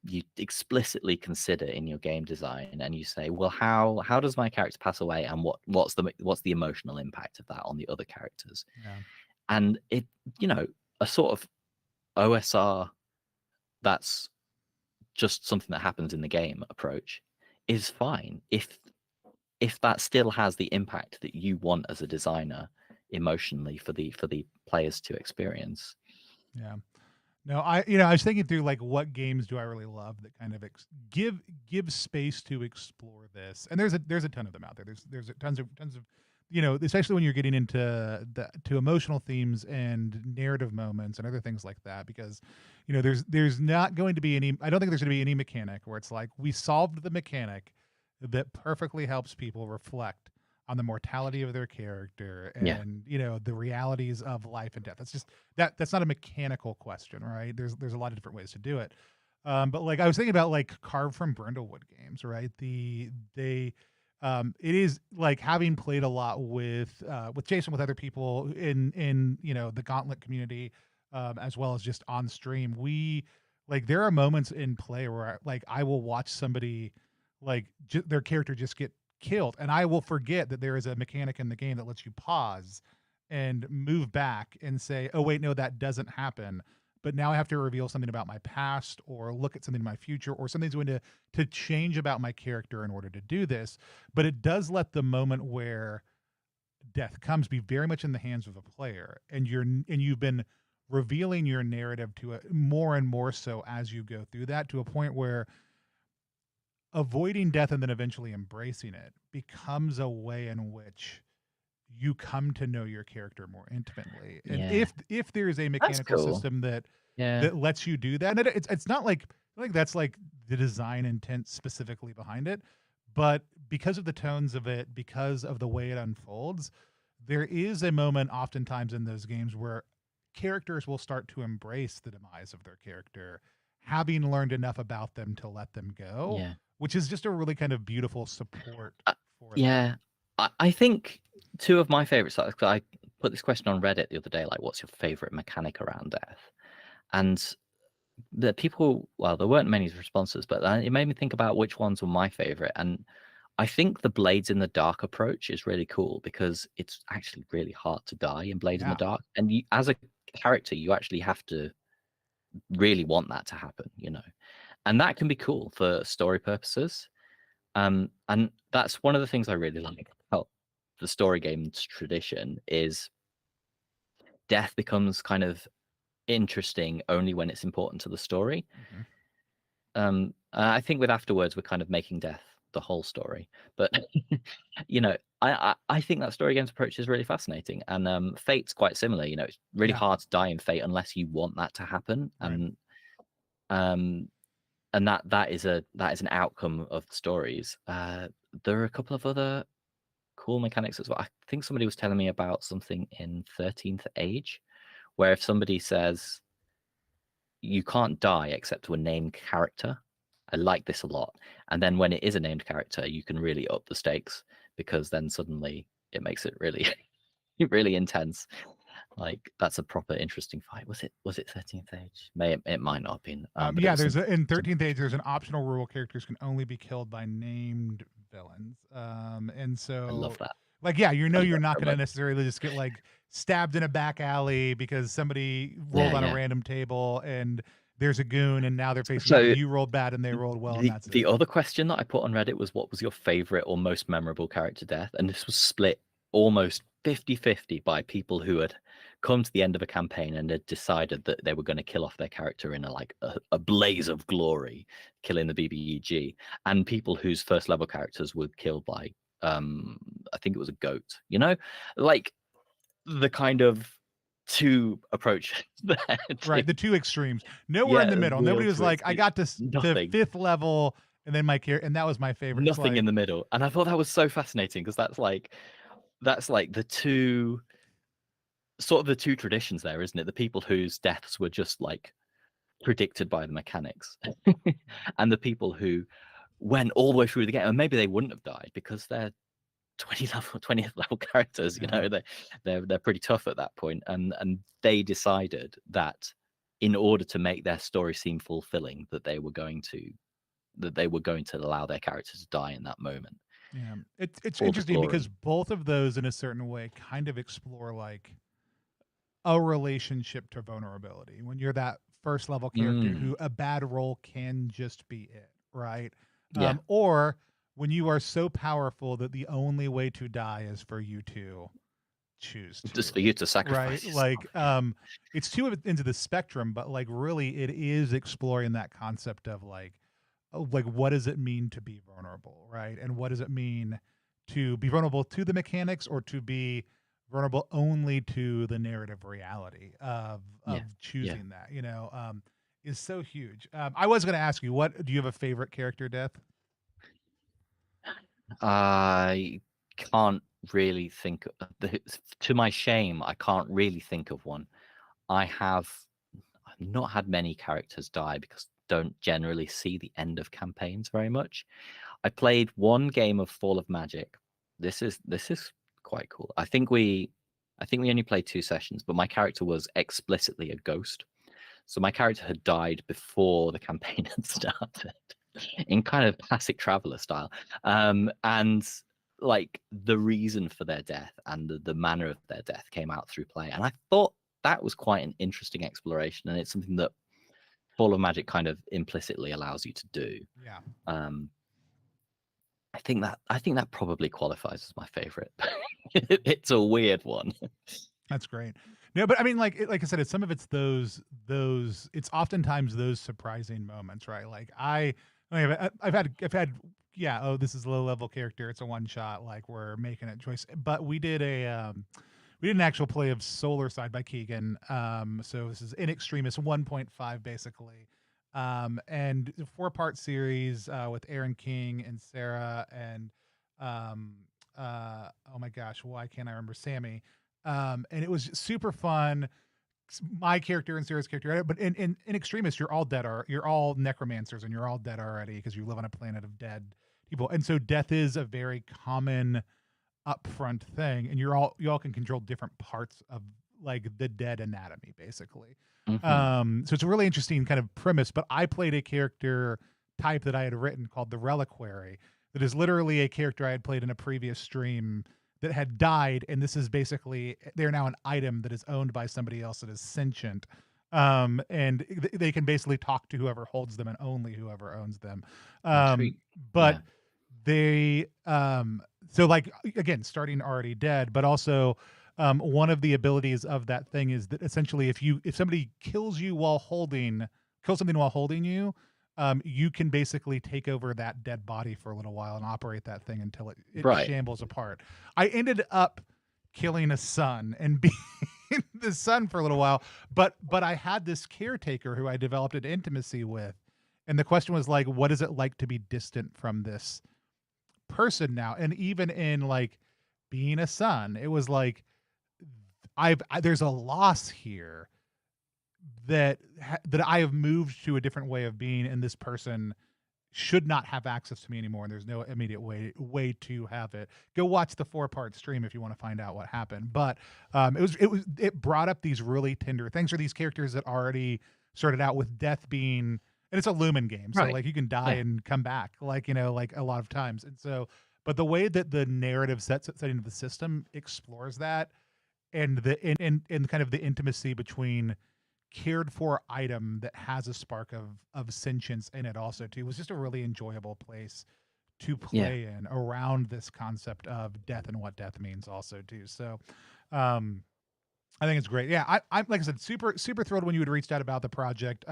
you explicitly consider in your game design, and you say, well, how does my character pass away, and what's the emotional impact of that on the other characters? And it, a sort of OSR that's just something that happens in the game approach is fine if that still has the impact that you want as a designer emotionally for the players to experience. Yeah. No, I was thinking through, like, what games do I really love that kind of give space to explore this, and there's a ton of them out there. There's tons of especially when you're getting into to emotional themes and narrative moments and other things like that, because there's not going to be any. I don't think there's going to be any mechanic where it's like, we solved the mechanic that perfectly helps people reflect on the mortality of their character and the realities of life and death. That's just that's not a mechanical question, right? There's a lot of different ways to do it. But like, I was thinking about like Carved from Brindlewood games, right? It is like, having played a lot with Jason, with other people in the Gauntlet community, as well as just on stream. There are moments in play where I will watch somebody their character just get killed, and I will forget that there is a mechanic in the game that lets you pause and move back and say, oh wait, no, that doesn't happen, but now I have to reveal something about my past or look at something in my future, or something's going to change about my character in order to do this. But it does let the moment where death comes be very much in the hands of the player, and you've been revealing your narrative to it more and more so as you go through that, to a point where avoiding death and then eventually embracing it becomes a way in which you come to know your character more intimately. And if there is a mechanical system that lets you do that, and it's not like, I think that's like the design intent specifically behind it, but because of the tones of it, because of the way it unfolds, there is a moment oftentimes in those games where characters will start to embrace the demise of their character, having learned enough about them to let them go, which is just a really kind of beautiful support for them. I think two of my favorites, I put this question on Reddit the other day, like, what's your favorite mechanic around death? And the people, well, there weren't many responses, but it made me think about which ones were my favorite. And I think the Blades in the Dark approach is really cool because it's actually really hard to die in Blades in the Yeah. Dark. And you, as a character, you actually have to really want that to happen, you know. And that can be cool for story purposes. And that's one of the things I really like about the story games tradition is death becomes kind of interesting only when it's important to the story. Mhm. I think with Afterwards, we're kind of making death the whole story. But you know, I think that story games approach is really fascinating, and Fate's quite similar. You know, it's really Yeah. hard to die in Fate unless you want that to happen, Right. um, and that is an outcome of the stories. There are a couple of other cool mechanics as well. I think somebody was telling me about something in 13th Age, where if somebody says you can't die except to a named character. I like this a lot. And then when it is a named character, you can really up the stakes because then suddenly it makes it really, really intense. Like that's a proper interesting fight. Was it 13th Age? It might not have been. But it Yeah, was in some 13th Age, there's an optional rule: characters can only be killed by named villains. And I love so, that. like, yeah, you I know, love you're that not so going to much. necessarily just get like stabbed in a back alley because somebody rolled Yeah, on a yeah. random table and there's a goon and now they're facing off and So you rolled bad and they rolled well and that's the it. other question that I put on Reddit was what was your favorite or most memorable character death? And this was split almost 50-50 by people who had come to the end of a campaign and had decided that they were going to kill off their character in a blaze of glory, killing the BBEG, and people whose first level characters were killed by I think it was a goat. You know, like the kind of two approaches there. Right, the two extremes. Nowhere in Yeah, the middle. Nobody real was two like, I extremes. got to Nothing. fifth level and then my character, and that was my favorite. It's Nothing like, in the middle. And I thought that was so fascinating because that's like the two sort of the two traditions there, isn't it? The people whose deaths were just like predicted by the mechanics and the people who went all the way through the game and maybe they wouldn't have died because they're 20th level characters, you yeah. know, they're pretty tough at that point, and they decided that in order to make their story seem fulfilling that they were going to allow their characters to die in that moment Yeah, it's for the interesting because glory. both of those, in a certain way, kind of explore like a relationship to vulnerability. When you're that first level character Mm, who a bad roll can just be it, right? yeah, Or when you are so powerful that the only way to die is for you to choose just to, for you to right? sacrifice Like, yourself. Yeah. it's two ends of the spectrum, but like really, it is exploring that concept of like, oh, like what does it mean to be vulnerable, right? And what does it mean to be vulnerable to the mechanics or to be vulnerable only to the narrative reality of Yeah, yeah. choosing that, is so huge. I was going to ask you, what do you have a favorite character death? I can't really think to my shame, I can't really think of one. I've not had many characters die because I don't generally see the end of campaigns very much. I played one game of Fall of Magic. This is quite cool. I think we only played 2 sessions, but my character was explicitly a ghost. So my character had died before the campaign had started, in kind of classic traveler style. And like the reason for their death and the manner of their death came out through play. And I thought that was quite an interesting exploration, and it's something that Fall of Magic kind of implicitly allows you to do. Yeah, Um, I think that probably qualifies as my favorite. It's a weird one. that's great. No, but I mean, like I said, it's some of it's those. It's oftentimes those surprising moments, right? Like I've had yeah. Oh, this is a low level character. It's a one shot. Like we're making a choice, but we did an actual play of Solar Side by Keegan. So this is in extremis 1.5 basically. And a 4-part series with Aaron King and Sarah and um, oh my gosh, why can't I remember Sammy? And it was super fun. My character and Sarah's character, but in extremis, you're all dead, or you're all necromancers, and you're all dead already because you live on a planet of dead people. And so death is a very common upfront thing, and you all can control different parts of like the dead anatomy, basically. Hmm. So it's a really interesting kind of premise. But I played a character type that I had written called the Reliquary. That is literally a character I had played in a previous stream that had died, and this is basically they're now an item that is owned by somebody else that is sentient. And they can basically talk to whoever holds them and only whoever owns them. Um, Intrigued. but Yeah. they so like again starting already dead, but also one of the abilities of that thing is that essentially if somebody kills something while holding you, you can basically take over that dead body for a little while and operate that thing until it Right. shambles apart. I ended up killing a son and being the son for a little while, but I had this caretaker who I developed an intimacy with, and the question was like, what is it like to be distant from this person now? And even in like being a son, it was like there's a loss here that I have moved to a different way of being, and this person should not have access to me anymore, and there's no immediate way to have it. Go watch the 4-part stream if you want to find out what happened. But it brought up these really tender things for these characters that already started out with death being, and it's a Lumen game, so Right. like you can die Yeah. and come back, like like a lot of times. And so, but the way that the narrative setting of the system explores that, and and kind of the intimacy between cared for item that has a spark of sentience in it also too was just a really enjoyable place to Yeah. play in around this concept of death and what death means also too. So I think it's great. Yeah, I'm like I said, super thrilled when you had reached out about the project.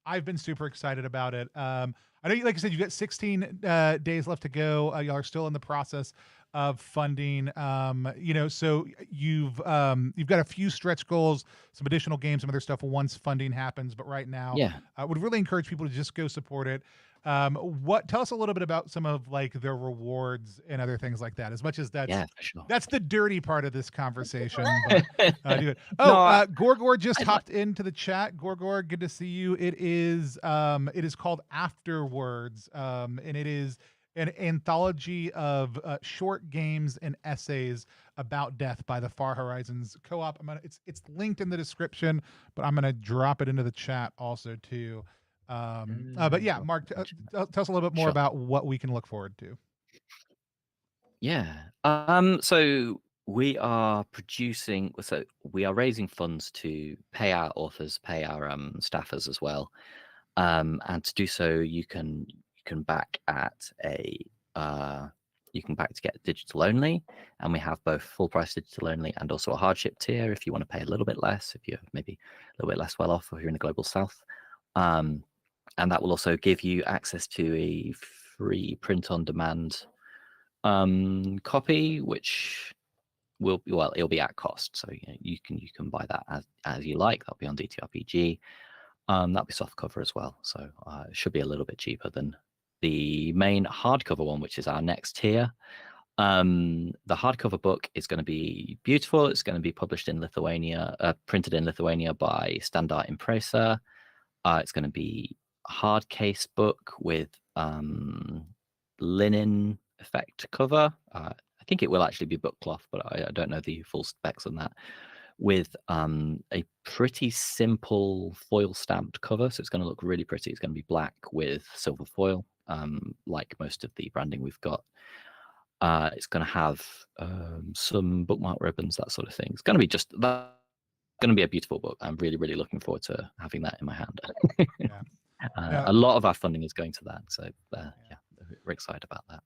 I've been super excited about it. I know, like I said, you've got 16 days left to go. Y'all are still in the process of funding. So you've got a few stretch goals, some additional games, some other stuff once funding happens. But right now, Yeah. I would really encourage people to just go support it. Tell us a little bit about some of like the rewards and other things like that, as much as Yeah, for sure. that's the dirty part of this conversation, but do it. No, Oh, Gorgor just I'd like. hopped into the chat. Gorgor, good to see you. It is called Afterwards, and it is an anthology of short games and essays about death by the Far Horizons Co-op. It's linked in the description, but I'm gonna drop it into the chat also too. But yeah, Mark, tell us a little bit more Sure. about what we can look forward to. Yeah. So we are producing. So we are raising funds to pay our authors, pay our staffers as well. And to do so, you can back at a you can back to get digital only, and we have both full price digital only and also a hardship tier if you want to pay a little bit less, if you're maybe a little bit less well off, or you're in the global south. And that will also give you access to a free print on demand copy, which it'll be at cost, so you can buy that as you like. That'll be on DTRPG. That'll be soft cover as well, so it should be a little bit cheaper than the main hardcover one, which is our next tier. The hardcover book is going to be beautiful. It's going to be published in Lithuania, printed in Lithuania by Standard Impresa. It's going to be a hard case book with linen effect cover. I think it will actually be book cloth, but I don't know the full specs on that. With a pretty simple foil stamped cover, so it's going to look really pretty. It's going to be black with silver foil, like most of the branding we've got. It's going to have some bookmark ribbons, that sort of thing. It's going to be just that. Going to be a beautiful book. I'm really, really looking forward to having that in my hand. Yeah. A lot of our funding is going to that, so yeah, we're excited about that.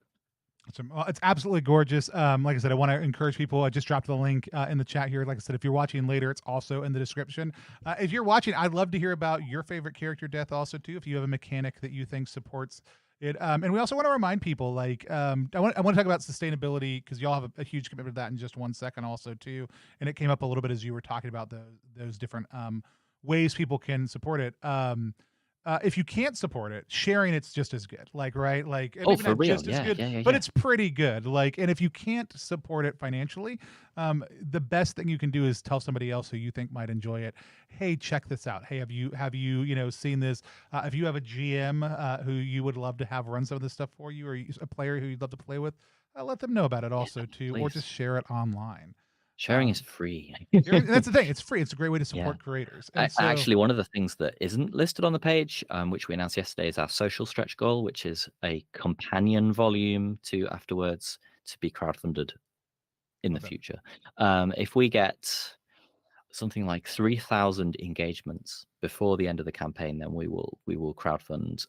Well, it's absolutely gorgeous. Like I said, I want to encourage people. I just dropped the link in the chat here. Like I said, if you're watching later, it's also in the description. If you're watching, I'd love to hear about your favorite character death also too. If you have a mechanic that you think supports it, and we also want to remind people, like I want to talk about sustainability, because y'all have a huge commitment to that in just 1 second also too. And it came up a little bit as you were talking about those different ways people can support it. If you can't support it, sharing it's just as good. Like, right? Like, maybe For not real, just as good, yeah. but it's pretty good. Like, and if you can't support it financially, the best thing you can do is tell somebody else who you think might enjoy it. Hey, check this out. Hey, have you seen this? If you have a GM who you would love to have run some of this stuff for you, or a player who you'd love to play with, let them know about it also too, or please. just share it online. Sharing is free. That's the thing. It's free. It's a great way to Yeah. support creators. And so, Actually, one of the things that isn't listed on the page, which we announced yesterday, is our social stretch goal, which is a companion volume to Afterwards to be crowdfunded in the future. If we get something like 3,000 engagements before the end of the campaign, then we will crowdfund.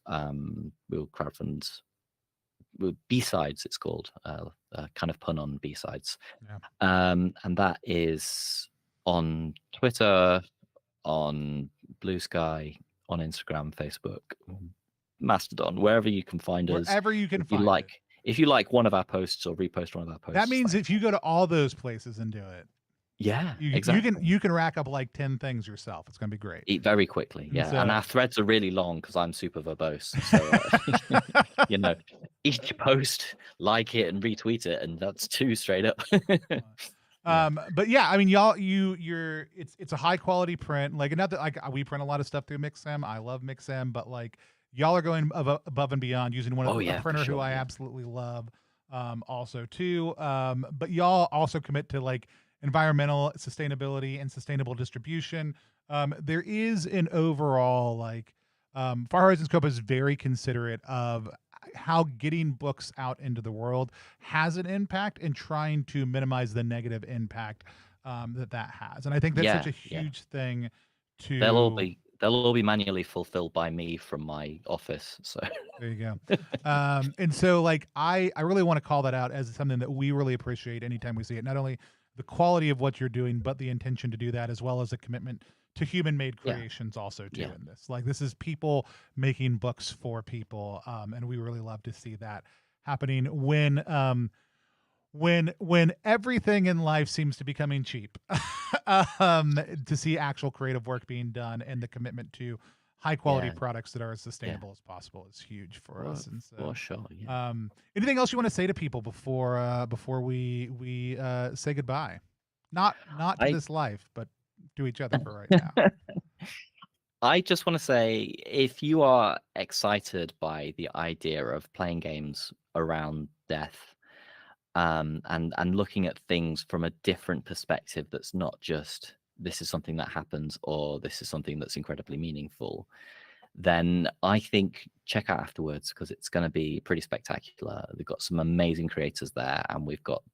B-sides, it's called, kind of pun on B-sides. yeah. And that is on Twitter, on Blue Sky, on Instagram, Facebook, Mastodon, wherever you can find us. Wherever you can If you find like, it. if you like one of our posts or repost one of our posts, That means if you go to all those places and do it, yeah, you exactly. you can rack up like 10 things yourself. It's going to be great. Eat very quickly, yeah. So, and our threads are really long because I'm super verbose. So, you know, each post, like it and retweet it, and that's 2 straight up. But yeah, I mean, it's a high quality print. Like, not that like we print a lot of stuff through Mixam. I love Mixam, but like y'all are going above and beyond using a printer who I absolutely love. Also too. But y'all also commit to like environmental sustainability and sustainable distribution. There is an overall like Far Horizon Coop is very considerate of how getting books out into the world has an impact and trying to minimize the negative impact that has. And I think that's such a huge thing to. They'll all be manually fulfilled by me from my office. So there you go. And so like I really want to call that out as something that we really appreciate anytime we see it. Not only the quality of what you're doing, but the intention to do that, as well as a commitment to human-made creations also too in this. Like, this is people making books for people, and we really love to see that happening when everything in life seems to be becoming cheap. To see actual creative work being done and the commitment to high quality products that are as sustainable as possible is huge for us. And so, for sure, anything else you want to say to people before we say goodbye? Not to this life, but to each other for right now. I just want to say, if you are excited by the idea of playing games around death, and looking at things from a different perspective, that's not just this is something that happens or this is something that's incredibly meaningful, then I think check out Afterwards, because it's going to be pretty spectacular. They've got some amazing creators there, and we've got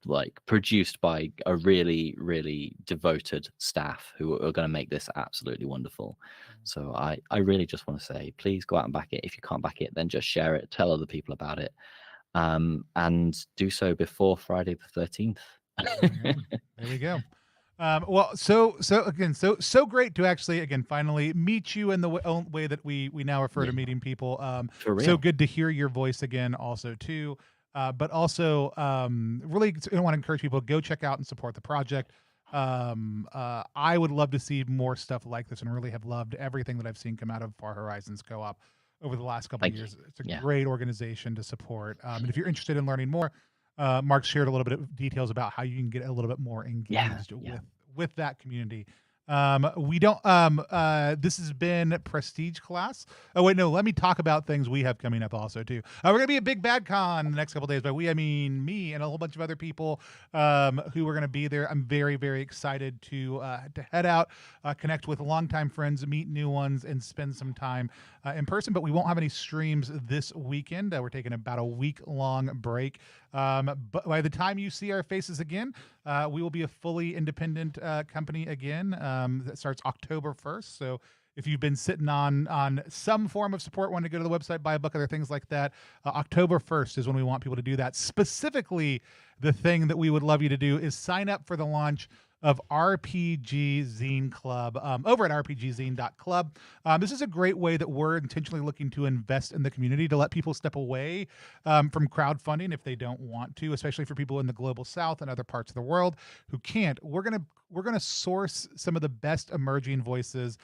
like produced by a really, really devoted staff who are going to make this absolutely wonderful. So I really just want to say, please go out and back it. If you can't back it, then just share it, tell other people about it, and do so before Friday the 13th. There we go. Well, so great to actually again finally meet you in the way that we now refer to meeting people. For real. So good to hear your voice again, also too. But also, really, I want to encourage people, go check out and support the project. I would love to see more stuff like this, and really have loved everything that I've seen come out of Far Horizons Co-op over the last couple of years. It's a great organization to support. And if you're interested in learning more, Mark shared a little bit of details about how you can get a little bit more engaged with that community. We don't this has been Prestige Class. Oh wait, no, let me talk about things we have coming up also too. We're gonna be at Big Bad Con the next couple days. By we, I mean me and a whole bunch of other people who are gonna be there. I'm very, very excited to head out, connect with longtime friends, meet new ones, and spend some time in person. But we won't have any streams this weekend. We're taking about a week-long break. But by the time you see our faces again, we will be a fully independent company again. That starts October 1st. So if you've been sitting on some form of support, want to go to the website, buy a book, other things like that, October 1st is when we want people to do that. Specifically, the thing that we would love you to do is sign up for the launch of RPG Zine Club over at rpgzine.club. This is a great way that we're intentionally looking to invest in the community, to let people step away from crowdfunding if they don't want to, especially for people in the global south and other parts of the world who can't. We're gonna source some of the best emerging voices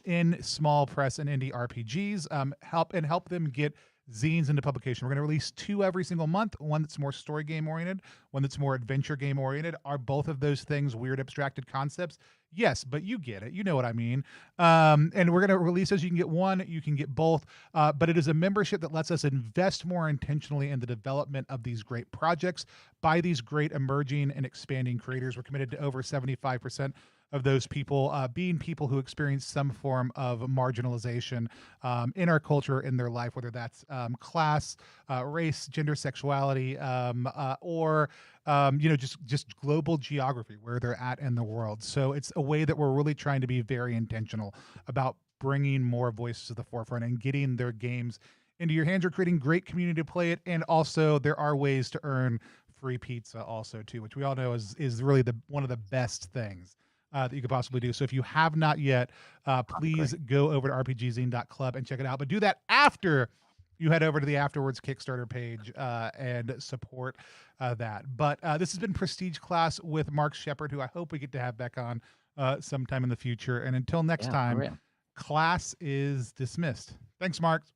in small press and indie RPGs, help them get zines into publication. We're going to release 2 every single month, one that's more story game oriented, one that's more adventure game oriented. Are both of those things weird abstracted concepts? Yes, but you get it. You know what I mean. And we're going to release those. You can get one, you can get both, but it is a membership that lets us invest more intentionally in the development of these great projects by these great emerging and expanding creators. We're committed to over 75% of those people being people who experience some form of marginalization in our culture, in their life, whether that's class, race, gender, sexuality, or just global geography, where they're at in the world. So it's a way that we're really trying to be very intentional about bringing more voices to the forefront and getting their games into your hands. Or creating great community to play it, and also there are ways to earn free pizza also too, which we all know is really one of the best things that you could possibly do. So if you have not yet, please go over to rpgzine.club and check it out. But do that after you head over to the Afterwards Kickstarter page and support that. But this has been Prestige Class with Marx Shepherd, who I hope we get to have back on sometime in the future. And until next time, class is dismissed. Thanks, Marx.